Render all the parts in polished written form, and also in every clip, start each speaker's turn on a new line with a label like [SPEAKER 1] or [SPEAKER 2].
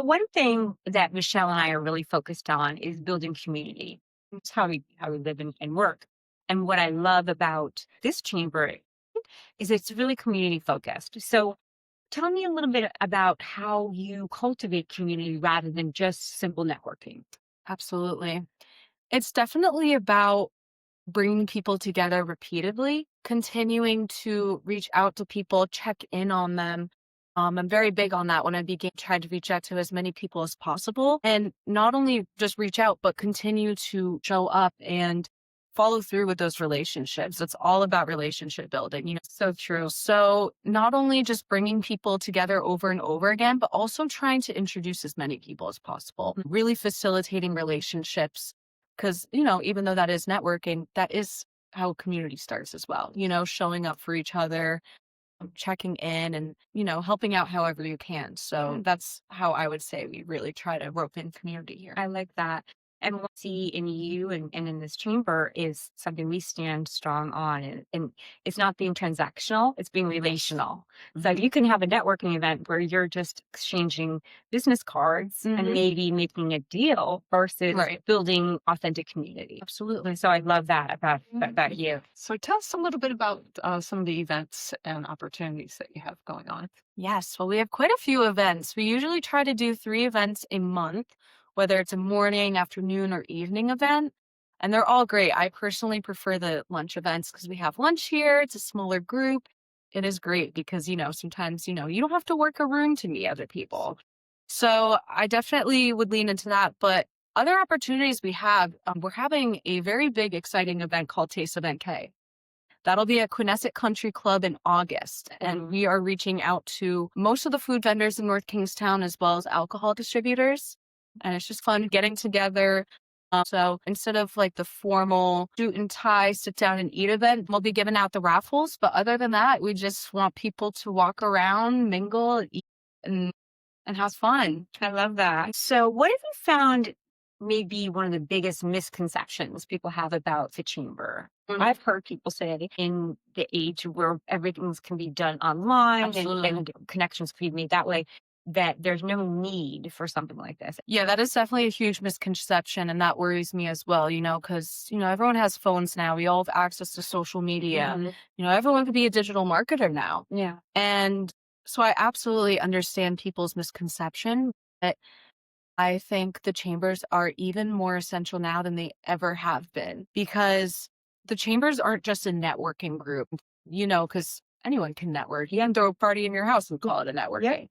[SPEAKER 1] So one thing that Michelle and I are really focused on is building community. It's how we live and work. And what I love about this chamber is it's really community focused. So tell me a little bit about how you cultivate community rather than just simple networking.
[SPEAKER 2] Absolutely. It's definitely about bringing people together repeatedly, continuing to reach out to people, check in on them. I'm very big on that when I began trying to reach out to as many people as possible and not only just reach out, but continue to show up and follow through with those relationships. It's all about relationship building,
[SPEAKER 1] So true.
[SPEAKER 2] So not only just bringing people together over and over again, but also trying to introduce as many people as possible, really facilitating relationships. Because, even though that is networking, that is how community starts as well, showing up for each other, checking in and, helping out however you can. So that's how I would say we really try to rope in community here.
[SPEAKER 1] I like that. And what we see in you and in this chamber is something we stand strong on. And it's not being transactional, it's being relational. So you can have a networking event where you're just exchanging business cards and maybe making a deal versus
[SPEAKER 2] Right.
[SPEAKER 1] building authentic community.
[SPEAKER 2] Absolutely.
[SPEAKER 1] So I love that about you.
[SPEAKER 3] So tell us a little bit about some of the events and opportunities that you have going on.
[SPEAKER 2] Yes. Well, we have quite a few events. We usually try to do 3 events a month, whether it's a morning, afternoon, or evening event. And they're all great. I personally prefer the lunch events because we have lunch here. It's a smaller group. It is great because, sometimes, you don't have to work a room to meet other people. So I definitely would lean into that. But other opportunities we have, we're having a very big, exciting event called Taste of NK. That'll be at Quinnesset Country Club in August. And we are reaching out to most of the food vendors in North Kingstown as well as alcohol distributors. And it's just fun getting together. So instead of like the formal suit and tie, sit down and eat event, we'll be giving out the raffles. But other than that, we just want people to walk around, mingle, eat, and have fun.
[SPEAKER 1] I love that. So what have you found maybe one of the biggest misconceptions people have about the chamber? I've heard people say in the age where everything can be done online and connections can be made that way, that there's no need for something like this.
[SPEAKER 2] Yeah, that is definitely a huge misconception. And that worries me as well, because, everyone has phones now. We all have access to social media. Everyone could be a digital marketer now.
[SPEAKER 1] Yeah.
[SPEAKER 2] And so I absolutely understand people's misconception, but I think the chambers are even more essential now than they ever have been because the chambers aren't just a networking group, because anyone can network. You can throw a party in your house and call it a networking.
[SPEAKER 1] Yeah.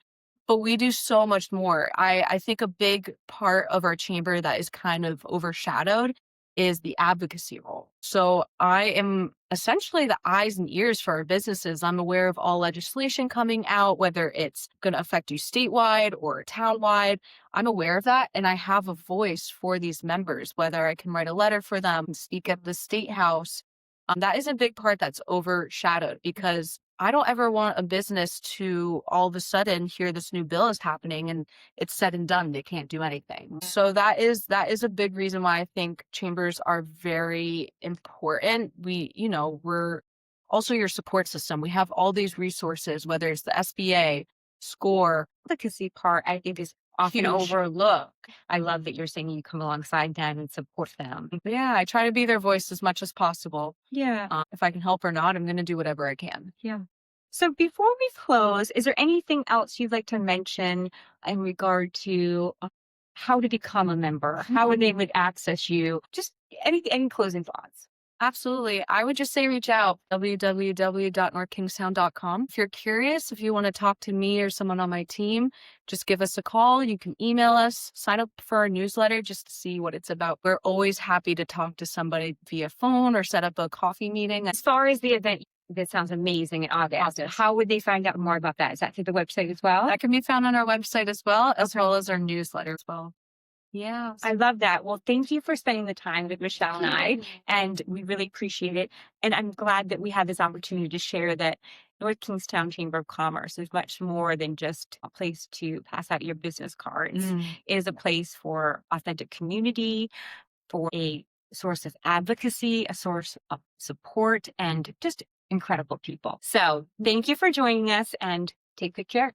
[SPEAKER 2] But we do so much more. I think a big part of our chamber that is kind of overshadowed is the advocacy role. So I am essentially the eyes and ears for our businesses. I'm aware of all legislation coming out, whether it's going to affect you statewide or townwide. I'm aware of that. And I have a voice for these members, whether I can write a letter for them, speak at the state house. That is a big part that's overshadowed because I don't ever want a business to all of a sudden hear this new bill is happening and it's said and done. They can't do anything. So that is a big reason why I think chambers are very important. We're also your support system. We have all these resources, whether it's the SBA, SCORE.
[SPEAKER 1] Advocacy part, I think, is often overlooked. I love that you're saying you come alongside them and support them.
[SPEAKER 2] Yeah, I try to be their voice as much as possible.
[SPEAKER 1] Yeah.
[SPEAKER 2] If I can help or not, I'm going to do whatever I can.
[SPEAKER 1] Yeah. So before we close, is there anything else you'd like to mention in regard to how to become a member, how they would access you? Just any closing thoughts?
[SPEAKER 2] Absolutely. I would just say reach out, www.northkingstown.com. If you're curious, if you want to talk to me or someone on my team, just give us a call. You can email us, sign up for our newsletter just to see what it's about. We're always happy to talk to somebody via phone or set up a coffee meeting.
[SPEAKER 1] As far as the event, that sounds amazing in August. How would they find out more about that? Is that through the website as well?
[SPEAKER 2] That can be found on our website as well as our newsletter as well. Yeah.
[SPEAKER 1] I love that. Well, thank you for spending the time with Michelle and I, and we really appreciate it. And I'm glad that we had this opportunity to share that North Kingstown Chamber of Commerce is much more than just a place to pass out your business cards. It is a place for authentic community, for a source of advocacy, a source of support, and just incredible people. So thank you for joining us and take good care.